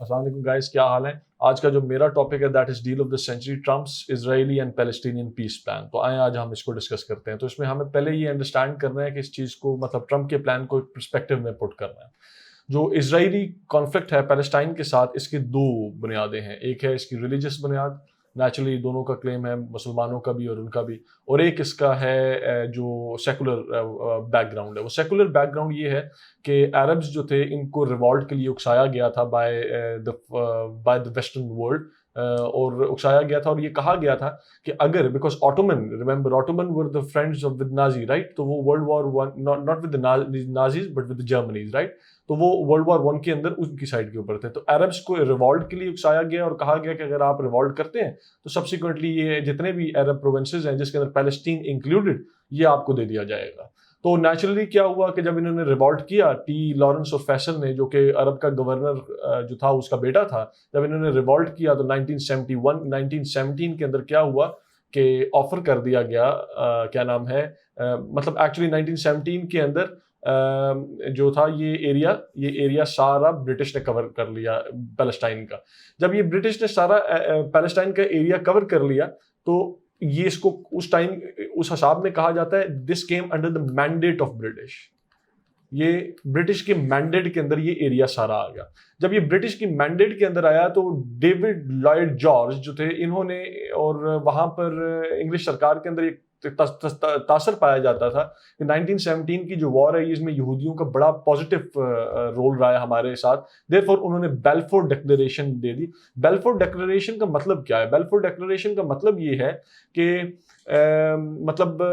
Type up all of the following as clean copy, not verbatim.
السلام علیکم گائز، کیا حال ہے؟ آج کا جو میرا ٹاپک ہے that is deal of the century, Trump's Israeli and Palestinian peace plan. تو آئیں آج ہم اس کو ڈسکس کرتے ہیں. تو اس میں ہمیں پہلے یہ انڈرسٹینڈ کرنا ہے کہ اس چیز کو مطلب ٹرمپ کے پلان کو ایک پرسپیکٹیو میں پٹ کرنا ہے. جو اسرائیلی کانفلکٹ ہے پیلسٹائن کے ساتھ، اس کی دو بنیادیں ہیں. ایک ہے اس کی ریلیجس بنیاد، نیچرلی دونوں کا کلیم ہے، مسلمانوں کا بھی اور ان کا بھی. اور ایک اس کا ہے جو سیکولر بیک گراؤنڈ ہے. وہ سیکولر بیک گراؤنڈ یہ ہے کہ عربز جو تھے ان کو ریوالٹ کے لیے اکسایا گیا تھا بائی دا ویسٹرن ورلڈ، اور اکسایا گیا تھا اور یہ کہا گیا تھا کہ اگر because Ottoman, remember Ottoman were the friends with Nazi, right? تو وہ world war one not with Nazis but with Germanies, right? تو وہ ورلڈ وار ون کے اندر ان کی سائڈ کے اوپر تھے. تو عربس کو ریوالٹ کے لیے اکسایا گیا اور کہا گیا کہ اگر آپ ریوالٹ کرتے ہیں تو سبسیکوئنٹلی یہ جتنے بھی عرب پروونسز ہیں جس کے اندر پیلسٹین انکلوڈیڈ، یہ آپ کو دے دیا جائے گا. تو نیچرلی کیا ہوا کہ جب انہوں نے ریوالٹ کیا، ٹی لارنس اور فیصل نے، جو کہ عرب کا گورنر جو تھا اس کا بیٹا تھا، جب انہوں نے ریوالٹ کیا تو 1917 کے اندر کیا ہوا کہ آفر کر دیا گیا، کیا نام ہے، مطلب ایکچولی 1917 کے اندر جو تھا یہ ایریا سارا برٹش نے کور کر لیا پیلسٹائن کا. جب یہ برٹش نے سارا پیلسٹائن کا ایریا کور کر لیا تو یہ اس کو اس ٹائم اس حساب میں کہا جاتا ہے this came under the mandate of British. یہ برٹش کے مینڈیٹ کے اندر یہ ایریا سارا آ گیا. جب یہ برٹش کی مینڈیٹ کے اندر آیا تو ڈیوڈ لائڈ جارج جو تھے انہوں نے، اور وہاں پر انگلش سرکار کے اندر ایک تاثر پایا جاتا تھا کہ 1917 کی جو وار ہے اس میں یہودیوں کا بڑا پازیٹیو رول رہا ہے ہمارے ساتھ. دیئرفور انہوں نے بیلفور ڈکلیریشن دے دی. بیلفور ڈکلیریشن کا مطلب کیا ہے؟ بیلفور ڈکلیریشن کا مطلب یہ ہے کہ مطلب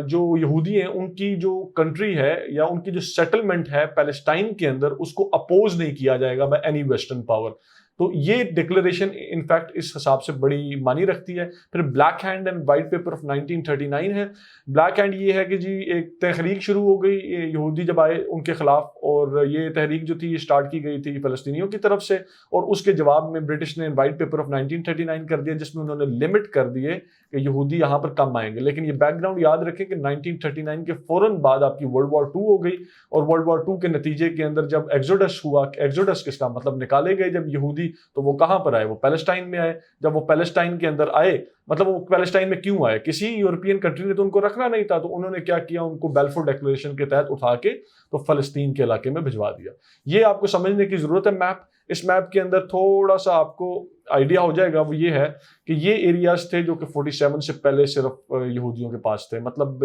جو یہودی ہیں ان کی جو کنٹری ہے یا ان کی جو سیٹلمنٹ ہے پیلسٹائن کے اندر، اس کو اپوز نہیں کیا جائے گا بائی اینی ویسٹرن پاور. تو یہ ڈکلیریشن انفیکٹ اس حساب سے بڑی معنی رکھتی ہے. پھر black hand and white paper of 1939 ہے. بلیک ہینڈ یہ ہے کہ جی ایک تحریک شروع ہو گئی یہودی جب آئے ان کے خلاف، اور یہ تحریک جو تھی یہ سٹارٹ کی گئی تھی فلسطینیوں کی طرف سے، اور اس کے جواب میں برٹش نے وائٹ پیپر آف 1939 کر دیا جس میں انہوں نے لمٹ کر دیے کہ یہودی یہاں پر کم آئیں گے. لیکن یہ بیک گراؤنڈ یاد رکھیں کہ 1939 کے فوراً بعد آپ کی ورلڈ وار 2 ہو گئی، اور ورلڈ وار 2 کے نتیجے کے اندر جب ایگزوڈس ہوا، ایگزوڈس کس کا مطلب نکالے گئے جب یہودی، تو وہ کہاں پر آئے؟ وہ پیلسٹائن میں آئے. جب وہ پیلسٹائن کے اندر آئے، مطلب وہ پیلسٹائن میں کیوں آئے؟ کسی یورپین کنٹری نے تو ان کو رکھنا نہیں تھا، تو انہوں نے کیا کیا، ان کو بیلفور ڈکلیریشن کے تحت اٹھا کے تو فلسطین کے علاقے میں بھجوا دیا. یہ آپ کو سمجھنے کی ضرورت ہے. میپ، اس میپ کے اندر تھوڑا سا آپ کو آئیڈیا ہو جائے گا. وہ یہ ہے کہ یہ ایریاز تھے جو کہ 47 سے پہلے صرف یہودیوں کے پاس تھے، مطلب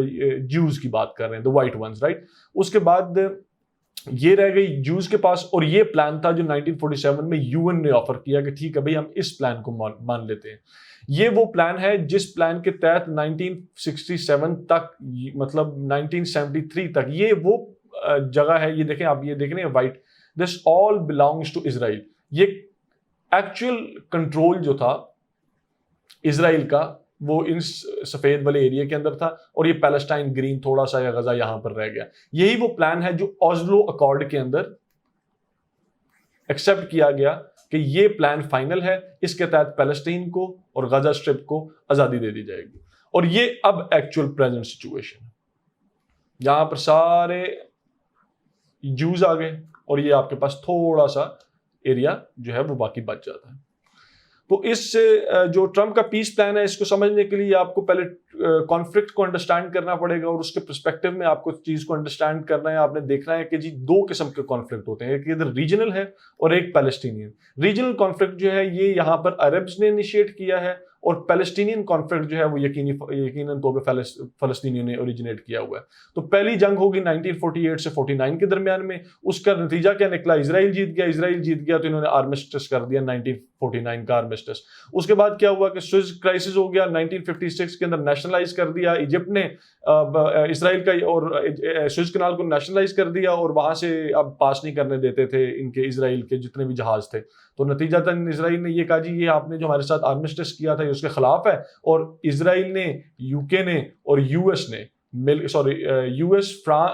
جیوز کی بات کر رہے ہیں، دا وائٹ ونز، رائٹ؟ اس کے بعد یہ رہ گئی جوز کے پاس، اور یہ پلان تھا جو 1947 میں UN نے آفر کیا کہ ٹھیک ہے بھائی ہم اس پلان کو مان لیتے ہیں. یہ وہ پلان ہے جس پلان کے تحت 1967 تک، مطلب 1973 تک، یہ وہ جگہ ہے. یہ دیکھیں آپ، یہ دیکھ رہے ہیں white, this all belongs to Israel. یہ ایکچوئل کنٹرول جو تھا اسرائیل کا وہ ان سفید والے ایریا کے اندر تھا، اور یہ پیلسٹائن گرین تھوڑا سا یا غزہ یہاں پر رہ گیا. یہی وہ پلان ہے جو اوزلو اکارڈ کے اندر ایکسپٹ کیا گیا کہ یہ پلان فائنل ہے، اس کے تحت پیلسٹین کو اور غزہ اسٹرپ کو آزادی دے دی جائے گی. اور یہ اب ایکچوئل پریزنٹ سچویشن ہے. یہاں پر سارے جوز آ گئے اور یہ آپ کے پاس تھوڑا سا ایریا جو ہے وہ باقی بچ جاتا ہے. تو اس جو ٹرمپ کا پیس پلان ہے، اس کو سمجھنے کے لیے آپ کو پہلے کانفلکٹ کو انڈرسٹینڈ کرنا پڑے گا، اور اس کے پرسپیکٹو میں آپ کو چیز کو انڈرسٹینڈ کرنا ہے. آپ نے دیکھنا ہے کہ جی 2 قسم کے کانفلکٹ ہوتے ہیں، ایک ادھر ریجنل ہے اور ایک پیلسٹینین. ریجنل کانفلکٹ جو ہے یہ یہاں پر عربز نے انیشیٹ کیا ہے، اور پیلسٹینین کانفلکٹ جو ہے وہ یقیناً طور پہ فلسطینیوں نے اوریجنیٹ کیا ہوا ہے. تو پہلی جنگ ہوگی 1948 سے 49 کے درمیان میں. اس کا نتیجہ کیا نکلا؟ اسرائیل جیت گیا. اسرائیل جیت گیا تو انہوں نے آرمسٹس کر دیا 1949 کا آرمسٹس. اس کے بعد کیا ہوا کہ سوئز کرائسس ہو گیا 1956 کے اندر، نیشنلائز کر دیا ایجپٹ نے اسرائیل کا، اور سوئز کنال کو نیشنلائز کر دیا، اور وہاں سے اب پاس نہیں کرنے دیتے تھے ان کے اسرائیل کے جتنے بھی جہاز تھے. تو نتیجہ تن اسرائیل نے یہ کہا جی یہ آپ نے جو ہمارے ساتھ آرمسٹس کیا تھا یہ اس کے خلاف ہے، اور اسرائیل نے، UK نے اور US نے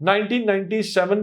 1997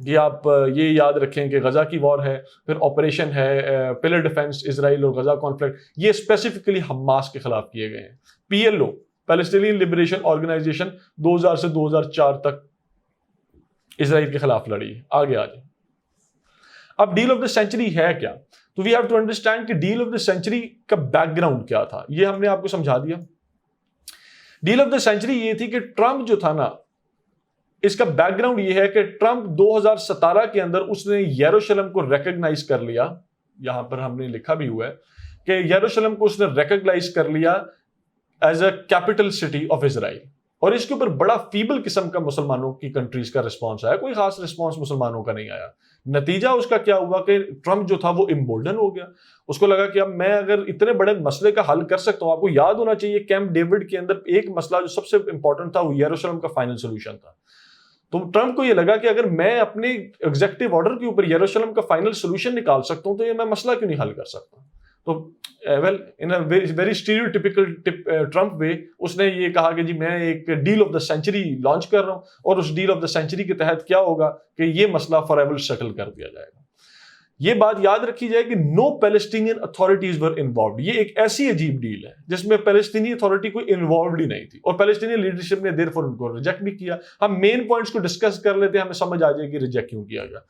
کہ آپ یہ یاد رکھیں کہ غزہ کی وار ہے، پھر آپریشن ہے پلر ڈیفنس اسرائیل اور غزہ کانفلکٹ، یہ اسپیسیفکلی حماس کے خلاف کیے گئے ہیں. PLO پیلسٹینین لبریشن آرگنائزیشن 2000 سے 2004 تک اسرائیل کے خلاف لڑی. آگے آ جائیں. اب ڈیل آف دا سینچری ہے کیا؟ تو وی ہیو ٹو انڈرسٹینڈ کہ ڈیل آف دا سینچری کا بیک گراؤنڈ کیا تھا. یہ ہم نے آپ کو سمجھا دیا. ڈیل آف دا سینچری یہ تھی کہ ٹرمپ جو تھا نا، اس کا بیک گراؤنڈ یہ ہے کہ ٹرمپ 2017 کے اندر اس نے یروشلم کو ریکگنائز کر لیا. یہاں پر ہم نے لکھا بھی ہوا ہے کہ یروشلم کو اس نے ریکگنائز کر لیا as A capital city of Israel. اور اس کے اوپر بڑا فیبل قسم کا مسلمانوں کی کنٹریز کا رسپانس آیا، کوئی خاص رسپانس مسلمانوں کا نہیں آیا. نتیجہ اس کا کیا ہوا کہ ٹرمپ جو تھا وہ امبولڈن ہو گیا. اس کو لگا کہ اب میں اگر اتنے بڑے مسئلے کا حل کر سکتا ہوں. آپ کو یاد ہونا چاہیے کیمپ ڈیوڈ کے اندر ایک مسئلہ جو سب سے امپورٹنٹ تھا وہ یروشلم کا فائنل سولوشن تھا. تو ٹرمپ کو یہ لگا کہ اگر میں اپنے ایگزیکٹو آرڈر کے اوپر یروشلم کا فائنل سولوشن نکال سکتا ہوں تو یہ میں مسئلہ کیوں نہیں حل کر سکتا. تو well in very stereotypical Trump way اس نے یہ کہا کہ جی میں ایک deal of the century launch کر رہا ہوں، اور اس ڈیل آف دا سینچری کے تحت کیا ہوگا کہ یہ مسئلہ فار ایور سیٹل کر دیا جائے گا. یہ بات یاد رکھی جائے کہ نو پیلسٹینین اتھارٹیز ور انوالوڈ. یہ ایک ایسی عجیب ڈیل ہے جس میں پیلسٹینی اتھارٹی کوئی انوالوڈ ہی نہیں تھی، اور پیلسٹینی لیڈرشپ نے دیر فور ان کو ریجیکٹ بھی کیا. ہم مین پوائنٹس کو ڈسکس کر لیتے ہیں، ہمیں سمجھ آ جائے گی ریجیکٹ کیوں کیا گیا.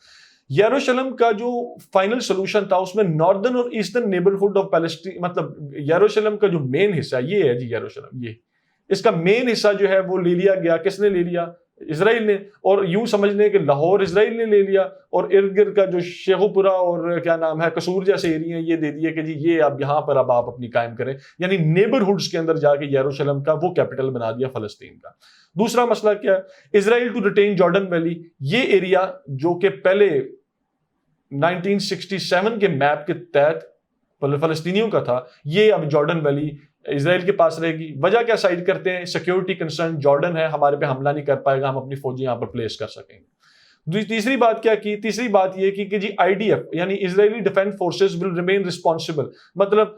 یروشلم کا جو فائنل سولوشن تھا اس میں ناردرن اور ایسٹرن نیبرہڈ آف پیلسٹین، مطلب یروشلم کا جو مین حصہ یہ ہے جی یروشلم، یہ اس کا مین حصہ جو ہے وہ لے لیا گیا. کس نے لے لیا؟ اسرائیل نے. اور یوں سمجھ لیں کہ لاہور اسرائیل نے لے لیا، اور ارد گرد کا جو شیخو پورہ اور کیا نام ہے قصور جیسے ایریا ہیں یہ دے دیے کہ جی یہ اب یہاں پر اب آپ اپنی قائم کریں. یعنی نیبرہڈس کے اندر جا کے یروشلم کا وہ کیپٹل بنا دیا فلسطین کا. دوسرا مسئلہ کیا ہے؟ اسرائیل ٹو ریٹین جارڈن ویلی. یہ ایریا جو کہ پہلے 1967 کے میپ کے تحت فلسطینیوں کا تھا، یہ اب جارڈن ویلی اسرائیل کے پاس رہے گی. وجہ کیا سائڈ کرتے ہیں؟ سیکیورٹی کنسرن، جارڈن ہے ہمارے پہ حملہ نہیں کر پائے گا، ہم اپنی فوجی یہاں پر پلیس کر سکیں گے. تیسری بات کیا کی؟ تیسری بات یہ کی کہ جی IDF یعنی Israeli defence forces will remain responsible. مطلب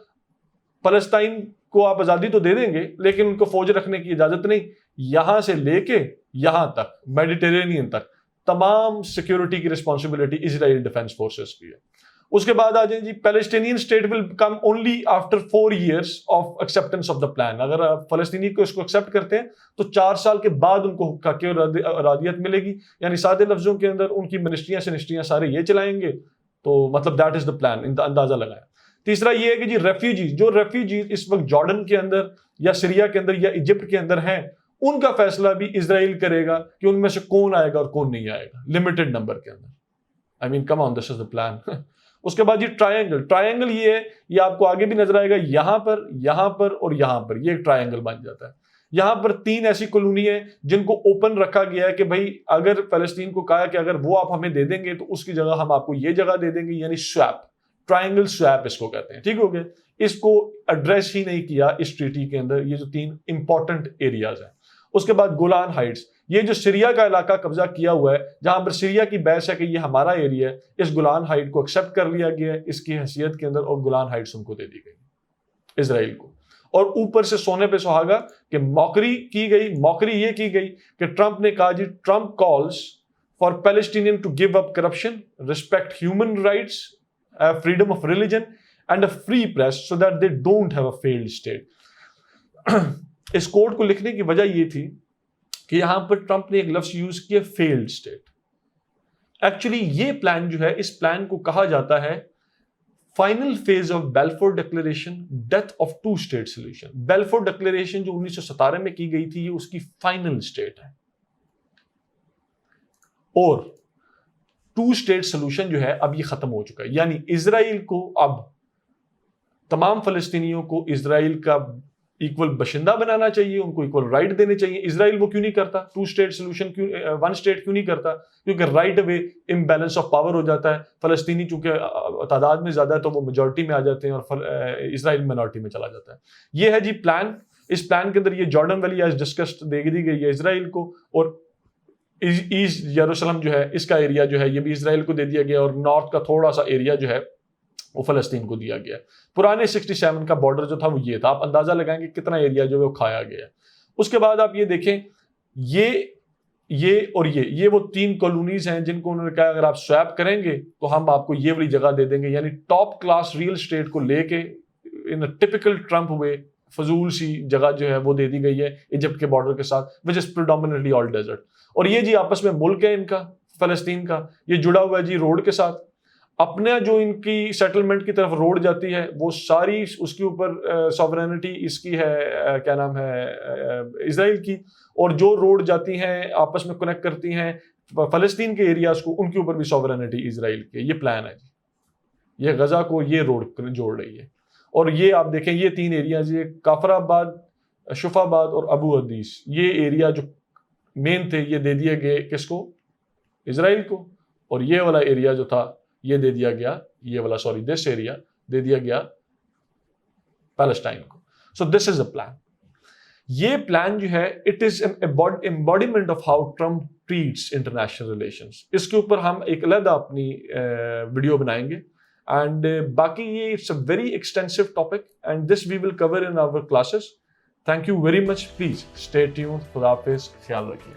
فلسطین کو آپ آزادی تو دے دیں گے لیکن ان کو فوج رکھنے کی اجازت نہیں. یہاں سے لے کے یہاں تک میڈیٹرینین تک تمام سیکیورٹی کی رسپانسبلٹی اسرائیل ڈیفینس فورسز کی ہے. اس کے بعد آ جائیں جی Palestinian state will come only after 4 years of acceptance of the plan. اگر آپ فلسطینی کو اس کو ایکسیپٹ کرتے ہیں تو 4 سال کے بعد ان کو حقیقی ارادیت ملے گی. یعنی سادے لفظوں کے اندر ان کی منسٹریاں سنسٹریاں سارے یہ چلائیں گے. تو مطلب دیٹ از دا پلان، اندازہ لگائیں. تیسرا یہ ہے کہ جی ریفیوجیز اس وقت جارڈن کے اندر یا سیریا کے اندر یا ایجپٹ کے اندر ہیں، ان کا فیصلہ بھی اسرائیل کرے گا کہ ان میں سے کون آئے گا اور کون نہیں آئے گا، لمیٹڈ نمبر کے اندر. آئی مین کم آن، دس از دا پلان. اس کے بعد یہ ٹرائنگل یہ ہے، یہ آپ کو آگے بھی نظر آئے گا، یہاں پر اور یہاں پر یہ ایک ٹرائنگل بن جاتا ہے. یہاں پر 3 ایسی کالونی ہیں جن کو اوپن رکھا گیا ہے کہ بھائی اگر فلسطین کو کہا کہ اگر وہ آپ ہمیں دے دیں گے تو اس کی جگہ ہم آپ کو یہ جگہ دے دیں گے، یعنی سویپ، ٹرائنگل سویپ اس کو کہتے ہیں. ٹھیک ہو گیا. اس کو ایڈریس ہی نہیں کیا اس ٹریٹی کے اندر. یہ جو 3 امپورٹنٹ ایریاز ہیں. اس کے بعد گولان ہائٹس، یہ جو سیریا کا علاقہ قبضہ کیا ہوا ہے جہاں پر سیریا کی بحث ہے کہ یہ ہمارا ایریا ہے، اس گولان ہائٹ کو ایکسیپٹ کر لیا گیا ہے اس کی حیثیت کے اندر، اور گولان ہائٹس ان کو دے دی گئی اسرائیل کو. اور اوپر سے سونے پہ سہاگا کہ موکری کی گئی. موکری یہ کی گئی کہ ٹرمپ نے کہا جی Trump calls for Palestinian to give up corruption, respect human rights, freedom of religion and a free press so that they don't have a failed state. اس کوڈ کو لکھنے کی وجہ یہ تھی کہ یہاں پر ٹرمپ نے ایک لفظ یوز کیا فیلڈ اسٹیٹ. ایکچولی یہ پلان جو ہے، اس پلان کو کہا جاتا ہے final phase of Balfour declaration, death of 2 state solution. Balfour declaration جو 1917 میں کی گئی تھی، یہ اس کی فائنل اسٹیٹ ہے. اور 2 state سولوشن جو ہے اب یہ ختم ہو چکا ہے. یعنی اسرائیل کو اب تمام فلسطینیوں کو اسرائیل کا ایکول باشندہ بنانا چاہیے، ان کو ایکول رائٹ دینے چاہیے. اسرائیل وہ کیوں نہیں کرتا؟ 2 state سولوشن کیوں 1 state کیوں نہیں کرتا؟ کیونکہ right away imbalance of power ہو جاتا ہے. فلسطینی چونکہ تعداد میں زیادہ ہے تو وہ میجورٹی میں آ جاتے ہیں اور اسرائیل مائنورٹی میں چلا جاتا ہے. یہ ہے جی پلان. اس پلان کے اندر یہ جارڈن ویلی ایز ڈسکسڈ دے دی گئی ہے اسرائیل کو، اور ایسٹ یروشلم جو ہے اس کا ایریا جو ہے یہ بھی اسرائیل کو دے دیا گیا، اور نارتھ کا تھوڑا سا ایریا جو ہے وہ فلسطین کو دیا گیا. پرانے 67 کا بارڈر جو تھا وہ یہ تھا. آپ اندازہ لگائیں کہ کتنا ایریا جو ہے وہ کھایا گیا. اس کے بعد آپ یہ دیکھیں، یہ وہ 3 کالونیز ہیں جن کو انہوں نے کہا اگر آپ سویپ کریں گے تو ہم آپ کو یہ والی جگہ دے دیں گے، یعنی ٹاپ کلاس ریل اسٹیٹ کو لے کے ان ٹپیکل ٹرمپ وے فضول سی جگہ جو ہے وہ دے دی گئی ہے ایجپٹ کے بارڈر کے ساتھ which is predominantly all desert. اور یہ جی آپس میں ملک ہے ان کا فلسطین کا، یہ جڑا ہوا ہے جی روڈ کے ساتھ، اپنا جو ان کی سیٹلمنٹ کی طرف روڈ جاتی ہے وہ ساری اس کے اوپر سوورینٹی اس کی ہے، کیا نام ہے، اسرائیل کی، اور جو روڈ جاتی ہیں آپس میں کنیکٹ کرتی ہیں فلسطین کے ایریاز کو، ان کے اوپر بھی سوورینٹی اسرائیل کی. یہ پلان ہے جی، یہ غزہ کو یہ روڈ جوڑ رہی ہے. اور یہ آپ دیکھیں یہ 3 ایریاز، یہ کافر آباد، شفا آباد اور ابو حدیث، یہ ایریا جو مین تھے یہ دے دیے گئے کس کو؟ اسرائیل کو. اور یہ والا ایریا جو تھا یہ دے دیا گیا، یہ والا دس ایریا دے دیا گیا پیلسٹائن کو. سو دس از اے پلان. یہ پلان جو ہے it is an embodiment of how Trump treats international relations. اس کے اوپر ہم ایک علیحدہ اپنی ویڈیو بنائیں گے. اینڈ باقی یہ it's a very extensive topic and this we will cover in our classes. Thank you very much. Please stay tuned. خدا حافظ. خیال رکھیے.